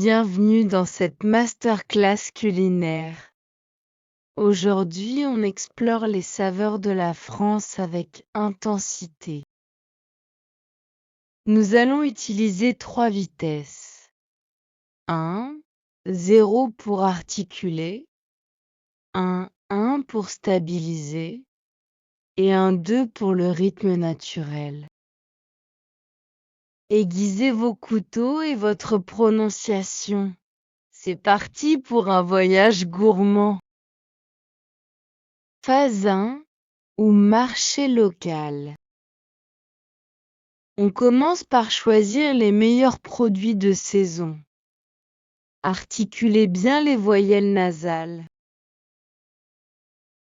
bienvenue dans cette masterclass culinaire. Aujourd'hui, on explore les saveurs de la France avec intensité. Nous allons utiliser 3 vitesses. 1, 0 pour articuler, 1 pour stabiliser et 1 2 pour le rythme naturel. Aiguisez vos couteaux et votre prononciation. C'est parti pour un voyage gourmand. Phase 1 ou marché local. On commence par choisir les meilleurs produits de saison. Articulez bien les voyelles nasales.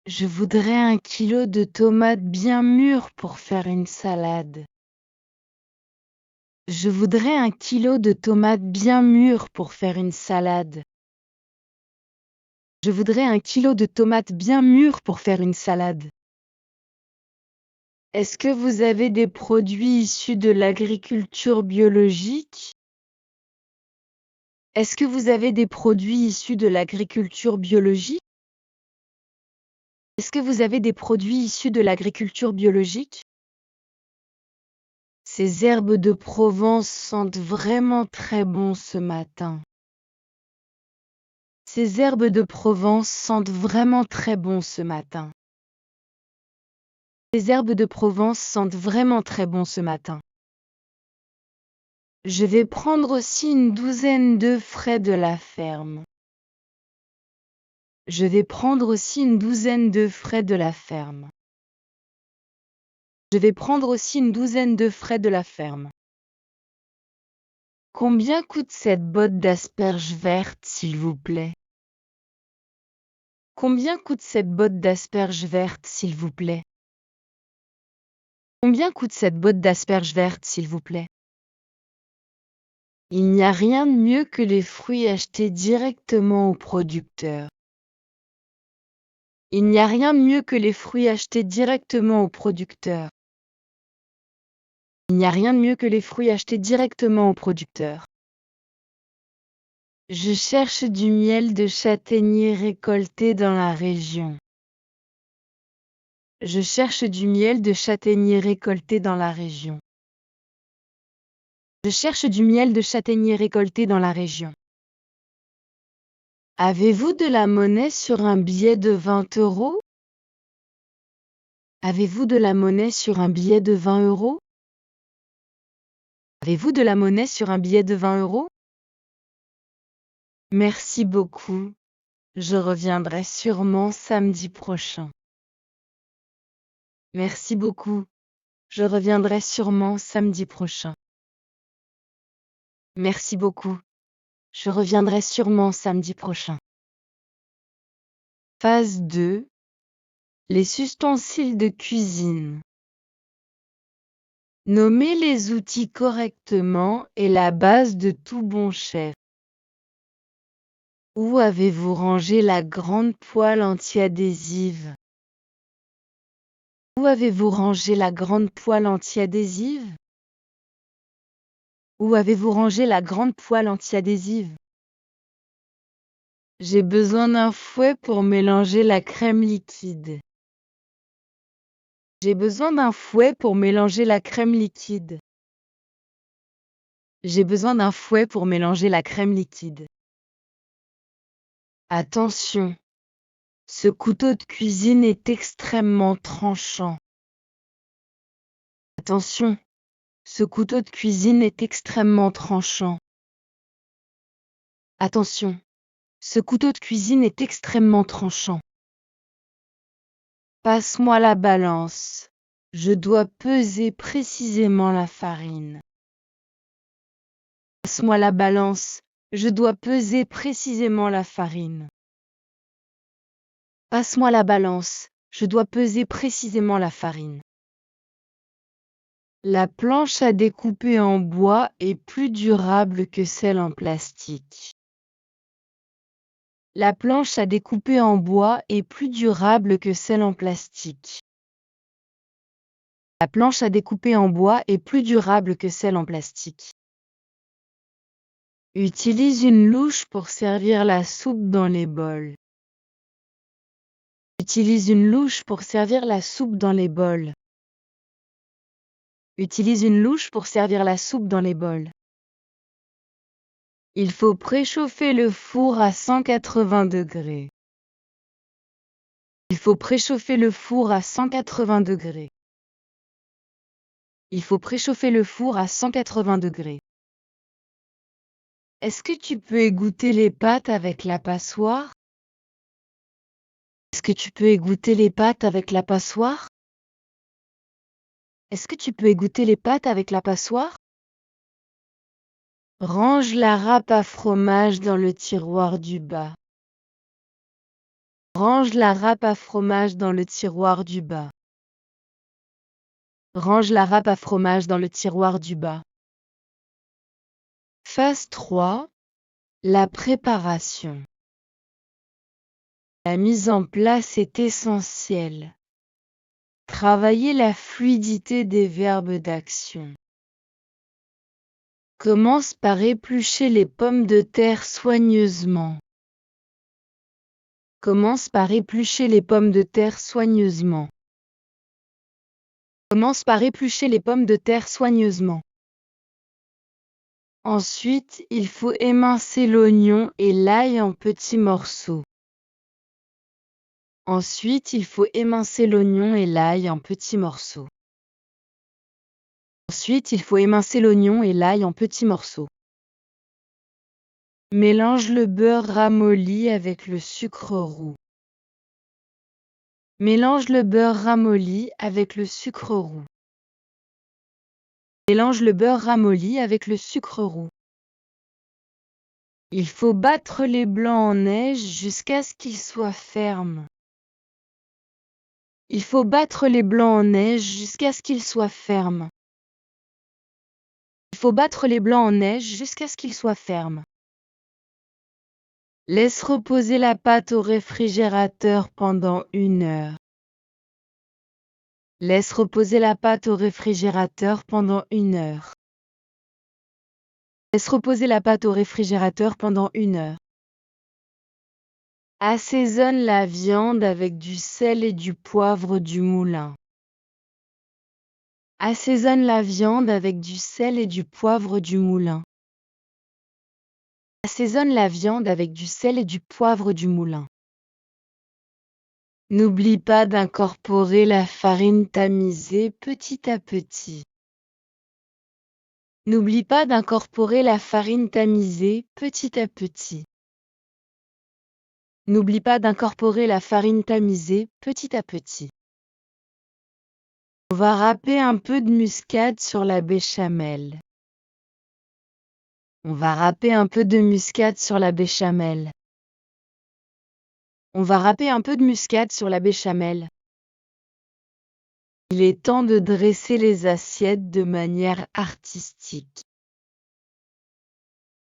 Je voudrais 1 kilo de tomates bien mûres pour faire une salade. Je voudrais 1 kilo de tomates bien mûres pour faire une salade. Je voudrais 1 kilo de tomates bien mûres pour faire une salade. Est-ce que vous avez des produits issus de l'agriculture biologique? Est-ce que vous avez des produits issus de l'agriculture biologique? Est-ce que vous avez des produits issus de l'agriculture biologique? Ces herbes de Provence sentent vraiment très bon ce matin. Ces herbes de Provence sentent vraiment très bon ce matin. Ces herbes de Provence sentent vraiment très bon ce matin. Je vais prendre aussi une douzaine d'œufs frais de la ferme. Je vais prendre aussi une douzaine d'œufs frais de la ferme. Je vais prendre aussi une douzaine d'œufs frais de la ferme. Combien coûte cette botte d'asperges vertes, s'il vous plaît? Combien coûte cette botte d'asperges vertes, s'il vous plaît? Combien coûte cette botte d'asperges vertes, s'il vous plaît? Il n'y a rien de mieux que les fruits achetés directement au producteur. Il n'y a rien de mieux que les fruits achetés directement au producteur. Il n'y a rien de mieux que les fruits achetés directement au producteur. Je cherche du miel de châtaignier récolté dans la région. Je cherche du miel de châtaignier récolté dans la région. Je cherche du miel de châtaignier récolté dans la région. Avez-vous de la monnaie sur un billet de 20 €? Avez-vous de la monnaie sur un billet de 20 €? Avez-vous de la monnaie sur un billet de 20 €? Merci beaucoup. Je reviendrai sûrement samedi prochain. Merci beaucoup. Je reviendrai sûrement samedi prochain. Merci beaucoup. Je reviendrai sûrement samedi prochain. Phase 2. Les ustensiles de cuisine. Nommez les outils correctement est la base de tout bon chef. Où avez-vous rangé la grande poêle anti-adhésive? Où avez-vous rangé la grande poêle anti-adhésive? Où avez-vous rangé la grande poêle anti-adhésive? J'ai besoin d'un fouet pour mélanger la crème liquide. J'ai besoin d'un fouet pour mélanger la crème liquide. J'ai besoin d'un fouet pour mélanger la crème liquide. Attention! Ce couteau de cuisine est extrêmement tranchant. Attention! Ce couteau de cuisine est extrêmement tranchant. Attention! Ce couteau de cuisine est extrêmement tranchant. Passe-moi la balance. Je dois peser précisément la farine. Passe-moi la balance. Je dois peser précisément la farine. Passe-moi la balance. Je dois peser précisément la farine. La planche à découper en bois est plus durable que celle en plastique. La planche à découper en bois est plus durable que celle en plastique. La planche à découper en bois est plus durable que celle en plastique. Utilise une louche pour servir la soupe dans les bols. Utilise une louche pour servir la soupe dans les bols. Utilise une louche pour servir la soupe dans les bols. Il faut préchauffer le four à 180 degrés. Il faut préchauffer le four à 180 degrés. Il faut préchauffer le four à 180 degrés. Est-ce que tu peux égoutter les pâtes avec la passoire? Est-ce que tu peux égoutter les pâtes avec la passoire? Est-ce que tu peux égoutter les pâtes avec la passoire? Range la râpe à fromage dans le tiroir du bas. Range la râpe à fromage dans le tiroir du bas. Range la râpe à fromage dans le tiroir du bas. Phase 3. La préparation. La mise en place est essentielle. Travaillez la fluidité des verbes d'action. Commence par éplucher les pommes de terre soigneusement. Commence par éplucher les pommes de terre soigneusement. Commence par éplucher les pommes de terre soigneusement. Ensuite, il faut émincer l'oignon et l'ail en petits morceaux. Ensuite, il faut émincer l'oignon et l'ail en petits morceaux. Ensuite, il faut émincer l'oignon et l'ail en petits morceaux. Mélange le beurre ramolli avec le sucre roux. Mélange le beurre ramolli avec le sucre roux. Mélange le beurre ramolli avec le sucre roux. Il faut battre les blancs en neige jusqu'à ce qu'ils soient fermes. Il faut battre les blancs en neige jusqu'à ce qu'ils soient fermes. Il faut battre les blancs en neige jusqu'à ce qu'ils soient fermes. Laisse reposer la pâte au réfrigérateur pendant 1 heure. Laisse reposer la pâte au réfrigérateur pendant 1 heure. Laisse reposer la pâte au réfrigérateur pendant 1 heure. Assaisonne la viande avec du sel et du poivre du moulin. Assaisonne la viande avec du sel et du poivre du moulin. Assaisonne la viande avec du sel et du poivre du moulin. N'oublie pas d'incorporer la farine tamisée petit à petit. N'oublie pas d'incorporer la farine tamisée petit à petit. N'oublie pas d'incorporer la farine tamisée petit à petit. On va râper un peu de muscade sur la béchamel. On va râper un peu de muscade sur la béchamel. On va râper un peu de muscade sur la béchamel. Il est temps de dresser les assiettes de manière artistique.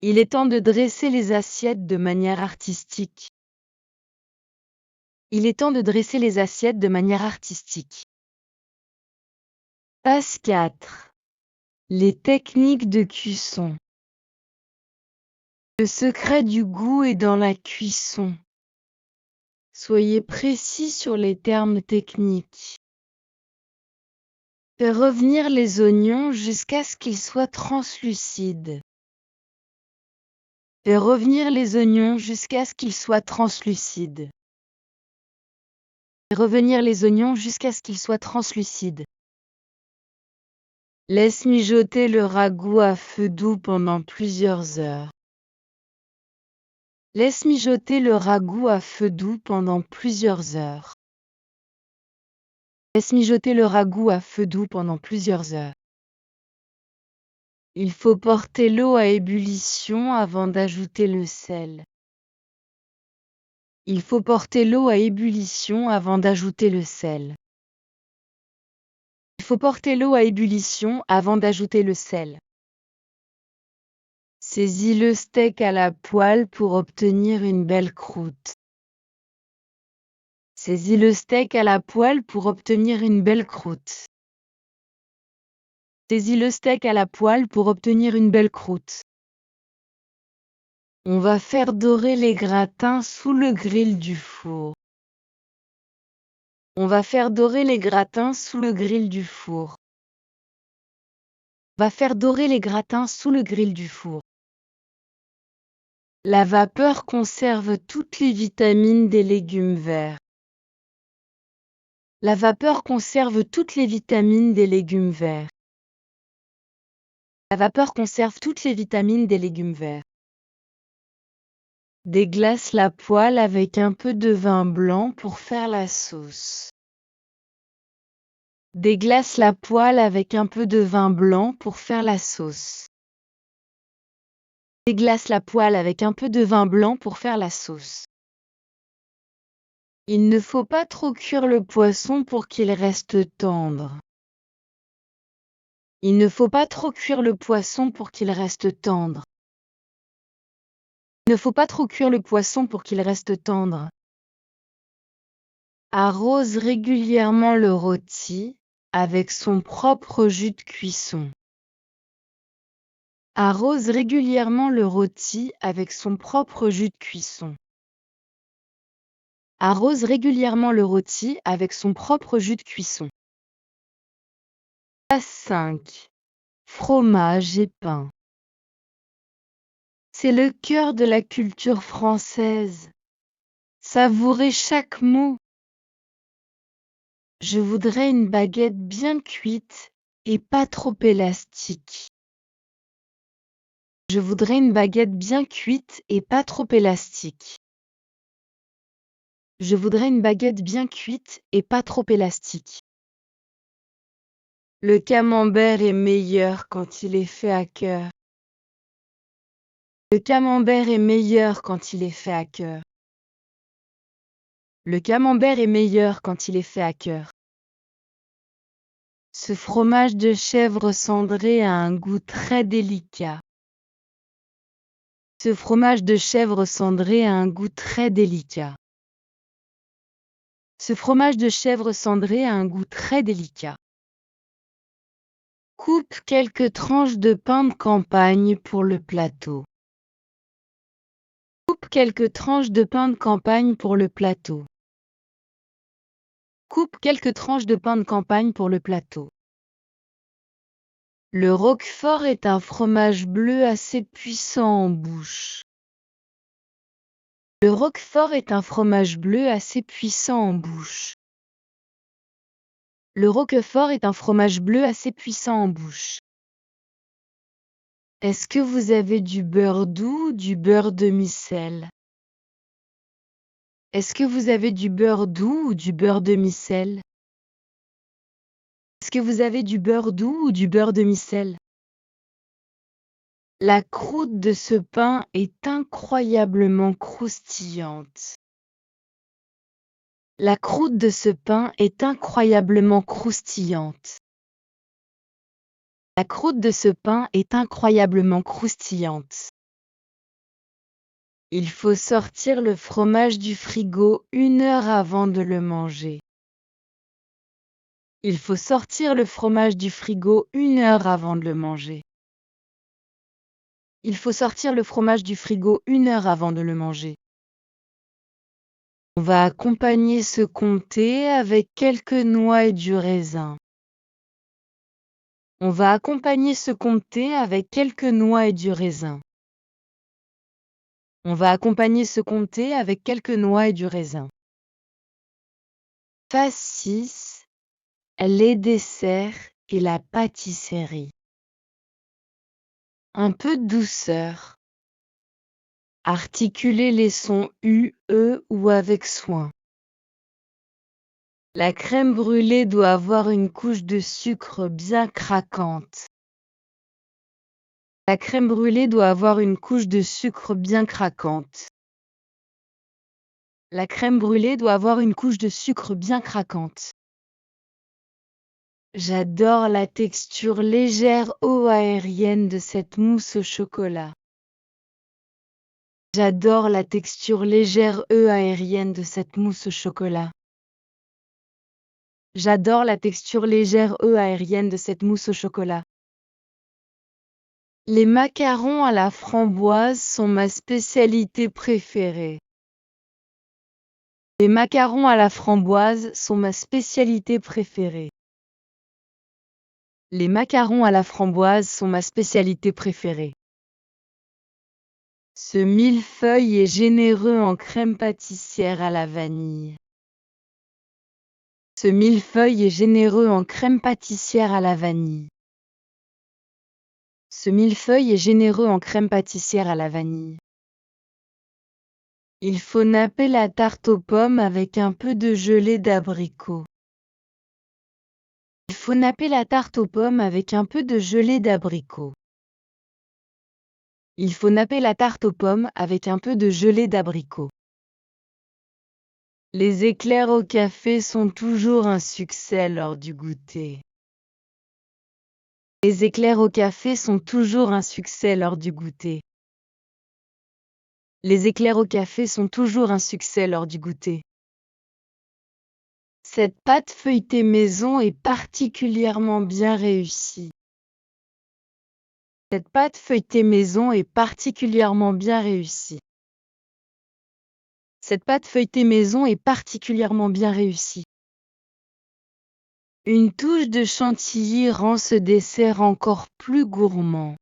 Il est temps de dresser les assiettes de manière artistique. Il est temps de dresser les assiettes de manière artistique. Phase 4. Les techniques de cuisson. Le secret du goût est dans la cuisson. Soyez précis sur les termes techniques. Fais revenir les oignons jusqu'à ce qu'ils soient translucides. Fais revenir les oignons jusqu'à ce qu'ils soient translucides. Fais revenir les oignons jusqu'à ce qu'ils soient translucides. Laisse mijoter le ragoût à feu doux pendant plusieurs heures. Laisse mijoter le ragoût à feu doux pendant plusieurs heures. Laisse mijoter le ragoût à feu doux pendant plusieurs heures. Il faut porter l'eau à ébullition avant d'ajouter le sel. Il faut porter l'eau à ébullition avant d'ajouter le sel. Il faut porter l'eau à ébullition avant d'ajouter le sel. Saisis le steak à la poêle pour obtenir une belle croûte. Saisis le steak à la poêle pour obtenir une belle croûte. Saisis le steak à la poêle pour obtenir une belle croûte. On va faire dorer les gratins sous le grill du four. On va faire dorer les gratins sous le grill du four. On va faire dorer les gratins sous le grill du four. La vapeur conserve toutes les vitamines des légumes verts. La vapeur conserve toutes les vitamines des légumes verts. La vapeur conserve toutes les vitamines des légumes verts. Déglace la poêle avec un peu de vin blanc pour faire la sauce. Déglace la poêle avec un peu de vin blanc pour faire la sauce. Déglace la poêle avec un peu de vin blanc pour faire la sauce. Il ne faut pas trop cuire le poisson pour qu'il reste tendre. Il ne faut pas trop cuire le poisson pour qu'il reste tendre. Il ne faut pas trop cuire le poisson pour qu'il reste tendre. Arrose régulièrement le rôti avec son propre jus de cuisson. Arrose régulièrement le rôti avec son propre jus de cuisson. Arrose régulièrement le rôti avec son propre jus de cuisson. Passe 5. Fromage et pain. C'est le cœur de la culture française. Savourez chaque mot. Je voudrais une baguette bien cuite et pas trop élastique. Je voudrais une baguette bien cuite et pas trop élastique. Je voudrais une baguette bien cuite et pas trop élastique. Le camembert est meilleur quand il est fait à cœur. Le camembert est meilleur quand il est fait à cœur. Le camembert est meilleur quand il est fait à cœur. Ce fromage de chèvre cendré a un goût très délicat. Ce fromage de chèvre cendré a un goût très délicat. Ce fromage de chèvre cendré a un goût très délicat. Coupe quelques tranches de pain de campagne pour le plateau. Coupe quelques tranches de pain de campagne pour le plateau. Coupe quelques tranches de pain de campagne pour le plateau. Le Roquefort est un fromage bleu assez puissant en bouche. Le Roquefort est un fromage bleu assez puissant en bouche. Le Roquefort est un fromage bleu assez puissant en bouche. Est-ce que vous avez du beurre doux ou du beurre demi-sel? Est-ce que vous avez du beurre doux ou du beurre demi-sel? Est-ce que vous avez du beurre doux ou du beurre demi-sel? La croûte de ce pain est incroyablement croustillante. La croûte de ce pain est incroyablement croustillante. La croûte de ce pain est incroyablement croustillante. Il faut sortir le fromage du frigo 1 heure avant de le manger. Il faut sortir le fromage du frigo 1 heure avant de le manger. Il faut sortir le fromage du frigo 1 heure avant de le manger. On va accompagner ce comté avec quelques noix et du raisin. On va accompagner ce comté avec quelques noix et du raisin. On va accompagner ce comté avec quelques noix et du raisin. Phase 6. Les desserts et la pâtisserie. Un peu de douceur. Articulez les sons U, E ou avec soin. La crème brûlée doit avoir une couche de sucre bien craquante. La crème brûlée doit avoir une couche de sucre bien craquante. La crème brûlée doit avoir une couche de sucre bien craquante. J'adore la texture légère eau aérienne de cette mousse au chocolat. J'adore la texture légère aérienne de cette mousse au chocolat. J'adore la texture légère aérienne de cette mousse au chocolat. Les macarons à la framboise sont ma spécialité préférée. Les macarons à la framboise sont ma spécialité préférée. Les macarons à la framboise sont ma spécialité préférée. Ce millefeuille est généreux en crème pâtissière à la vanille. Ce millefeuille est généreux en crème pâtissière à la vanille. Ce millefeuille est généreux en crème pâtissière à la vanille. Il faut napper la tarte aux pommes avec un peu de gelée d'abricot. Il faut napper la tarte aux pommes avec un peu de gelée d'abricot. Il faut napper la tarte aux pommes avec un peu de gelée d'abricot. Les éclairs au café sont toujours un succès lors du goûter. Les éclairs au café sont toujours un succès lors du goûter. Les éclairs au café sont toujours un succès lors du goûter. Cette pâte feuilletée maison est particulièrement bien réussie. Cette pâte feuilletée maison est particulièrement bien réussie. Cette pâte feuilletée maison est particulièrement bien réussie. Une touche de chantilly rend ce dessert encore plus gourmand.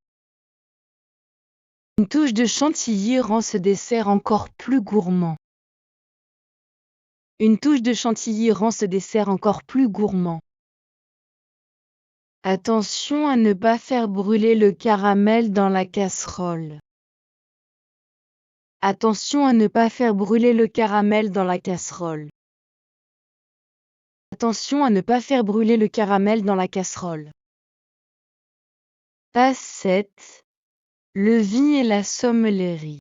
Une touche de chantilly rend ce dessert encore plus gourmand. Une touche de chantilly rend ce dessert encore plus gourmand. Attention à ne pas faire brûler le caramel dans la casserole. Attention à ne pas faire brûler le caramel dans la casserole. Attention à ne pas faire brûler le caramel dans la casserole. Passe 7. Le vin et la sommellerie.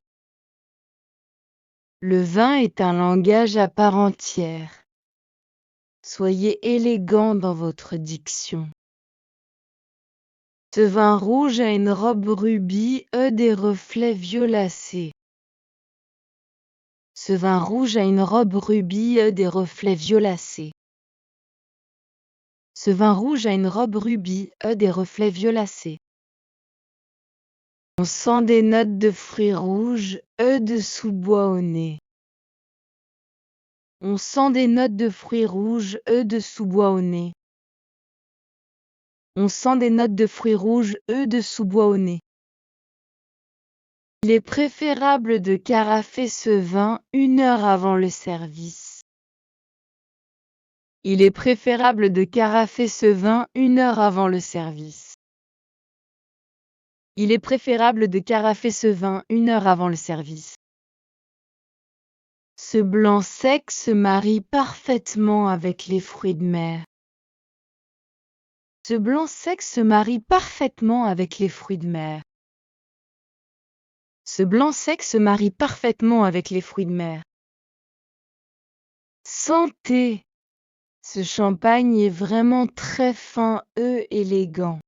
Le vin est un langage à part entière. Soyez élégant dans votre diction. Ce vin rouge a une robe rubis et des reflets violacés. Ce vin rouge a une robe rubis et des reflets violacés. Ce vin rouge a une robe rubis et des reflets violacés. On sent des notes de fruits rouges et de sous-bois au nez. On sent des notes de fruits rouges et de sous-bois au nez. On sent des notes de fruits rouges et de sous-bois au nez. Il est préférable de carafer ce vin 1 heure avant le service. Il est préférable de carafer ce vin 1 heure avant le service. Il est préférable de carafer ce vin 1 heure avant le service. Ce blanc sec se marie parfaitement avec les fruits de mer. Ce blanc sec se marie parfaitement avec les fruits de mer. Ce blanc sec se marie parfaitement avec les fruits de mer. Santé! Ce champagne est vraiment très fin et élégant.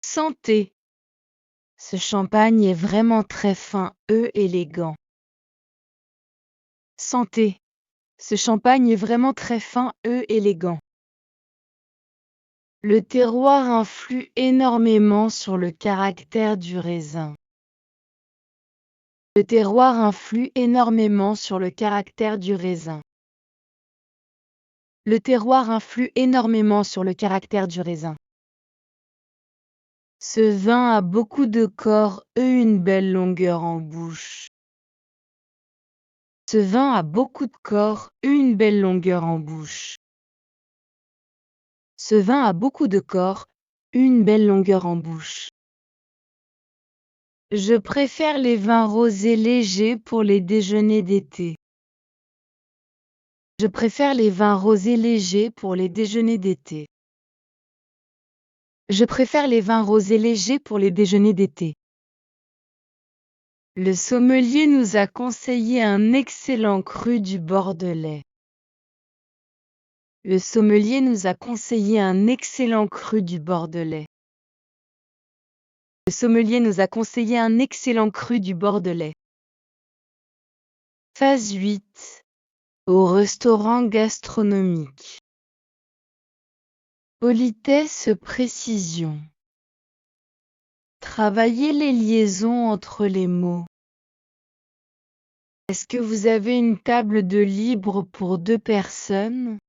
Santé! Ce champagne est vraiment très fin et élégant. Santé! Ce champagne est vraiment très fin et élégant. Le terroir influe énormément sur le caractère du raisin. Le terroir influe énormément sur le caractère du raisin. Le terroir influe énormément sur le caractère du raisin. Ce vin a beaucoup de corps et une belle longueur en bouche. Ce vin a beaucoup de corps et une belle longueur en bouche. Ce vin a beaucoup de corps et une belle longueur en bouche. Je préfère les vins rosés légers pour les déjeuners d'été. Je préfère les vins rosés légers pour les déjeuners d'été. Je préfère les vins rosés légers pour les déjeuners d'été. Le sommelier nous a conseillé un excellent cru du Bordelais. Le sommelier nous a conseillé un excellent cru du Bordelais. Le sommelier nous a conseillé un excellent cru du Bordelais. Phase 8. Au restaurant gastronomique. Politesse, précision. Travaillez les liaisons entre les mots. Est-ce que vous avez une table de libre pour 2 personnes?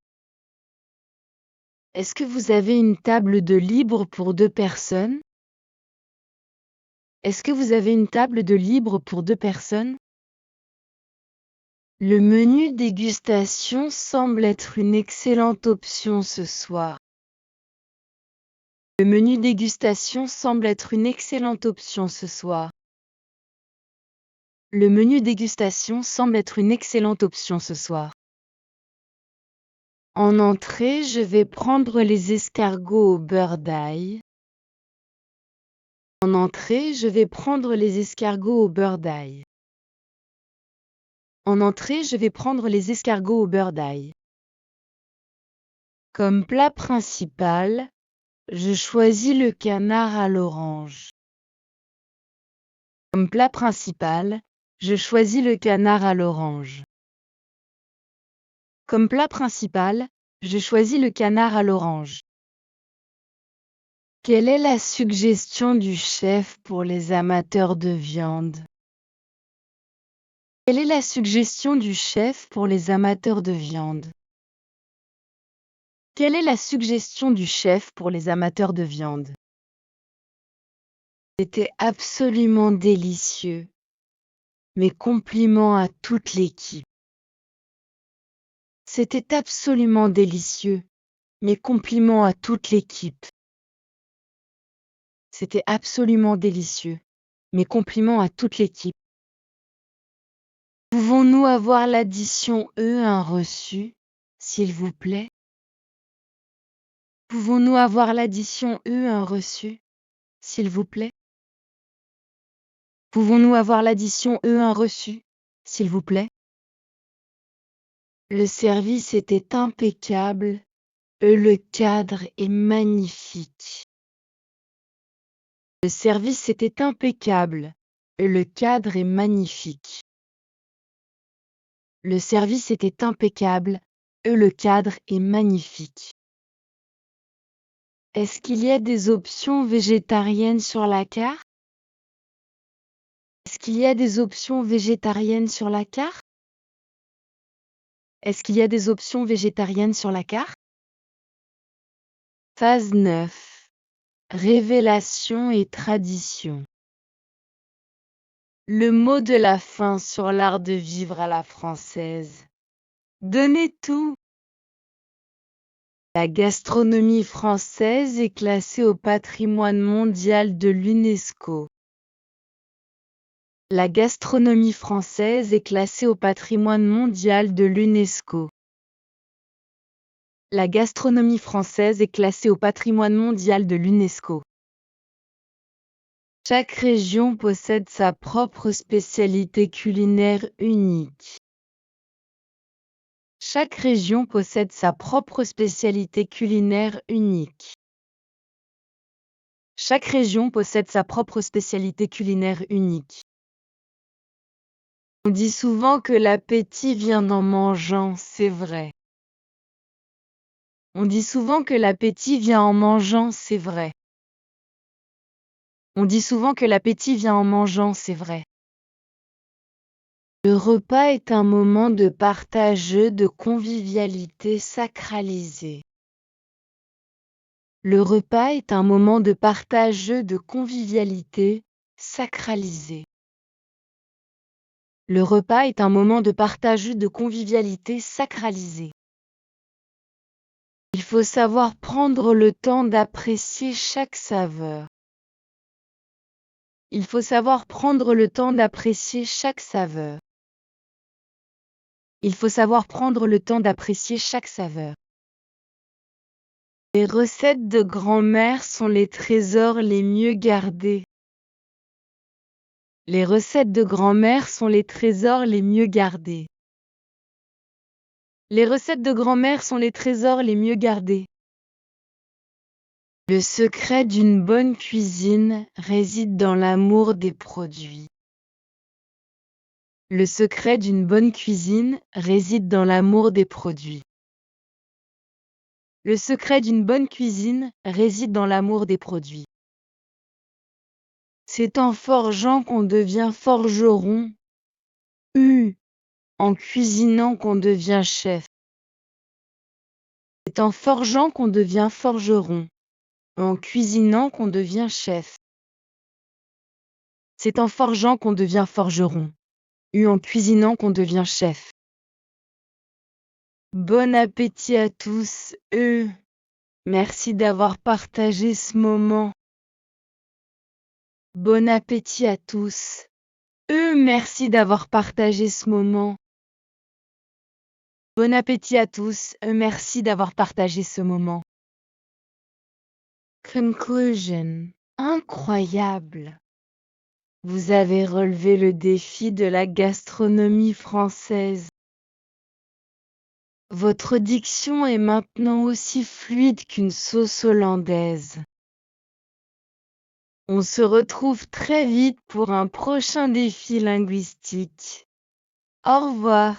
Est-ce que vous avez une table de libre pour 2 personnes? Est-ce que vous avez une table de libre pour 2 personnes? Le menu dégustation semble être une excellente option ce soir. Le menu dégustation semble être une excellente option ce soir. Le menu dégustation semble être une excellente option ce soir. En entrée, je vais prendre les escargots au beurre d'ail. En entrée, je vais prendre les escargots au beurre d'ail. En entrée, je vais prendre les escargots au beurre d'ail. Comme plat principal, je choisis le canard à l'orange. Comme plat principal, je choisis le canard à l'orange. Comme plat principal, je choisis le canard à l'orange. Quelle est la suggestion du chef pour les amateurs de viande? Quelle est la suggestion du chef pour les amateurs de viande? Quelle est la suggestion du chef pour les amateurs de viande? C'était absolument délicieux. Mes compliments à toute l'équipe. C'était absolument délicieux. Mes compliments à toute l'équipe. C'était absolument délicieux. Mes compliments à toute l'équipe. Pouvons-nous avoir l'addition E1 reçue, s'il vous plaît? Pouvons-nous avoir l'addition E1 reçue, s'il vous plaît? Pouvons-nous avoir l'addition E1 reçue, s'il vous plaît? Le service était impeccable, le cadre est magnifique. Le service était impeccable, le cadre est magnifique. Le service était impeccable, le cadre est magnifique. Est-ce qu'il y a des options végétariennes sur la carte? Est-ce qu'il y a des options végétariennes sur la carte? Est-ce qu'il y a des options végétariennes sur la carte? Phase 9. Révélation et tradition. Le mot de la fin sur l'art de vivre à la française. Donnez tout. La gastronomie française est classée au patrimoine mondial de l'UNESCO. La gastronomie française est classée au patrimoine mondial de l'UNESCO. La gastronomie française est classée au patrimoine mondial de l'UNESCO. Chaque région possède sa propre spécialité culinaire unique. Chaque région possède sa propre spécialité culinaire unique. Chaque région possède sa propre spécialité culinaire unique. On dit souvent que l'appétit vient en mangeant, c'est vrai. On dit souvent que l'appétit vient en mangeant, c'est vrai. On dit souvent que l'appétit vient en mangeant, c'est vrai. Le repas est un moment de partage, de convivialité sacralisé. Le repas est un moment de partage, de convivialité sacralisé. Le repas est un moment de partage, de convivialité sacralisé. Il faut savoir prendre le temps d'apprécier chaque saveur. Il faut savoir prendre le temps d'apprécier chaque saveur. Il faut savoir prendre le temps d'apprécier chaque saveur. Les recettes de grand-mère sont les trésors les mieux gardés. Les recettes de grand-mère sont les trésors les mieux gardés. Les recettes de grand-mère sont les trésors les mieux gardés. Le secret d'une bonne cuisine réside dans l'amour des produits. Le secret d'une bonne cuisine réside dans l'amour des produits. Le secret d'une bonne cuisine réside dans l'amour des produits. C'est en forgeant qu'on devient forgeron. En cuisinant qu'on devient chef. C'est en forgeant qu'on devient forgeron. En cuisinant qu'on devient chef. C'est en forgeant qu'on devient forgeron. En cuisinant qu'on devient chef. Bon appétit à tous. Merci d'avoir partagé ce moment. Bon appétit à tous. Merci d'avoir partagé ce moment. Bon appétit à tous. Merci d'avoir partagé ce moment. Conclusion. Incroyable. Vous avez relevé le défi de la gastronomie française. Votre diction est maintenant aussi fluide qu'une sauce hollandaise. On se retrouve très vite pour un prochain défi linguistique. Au revoir.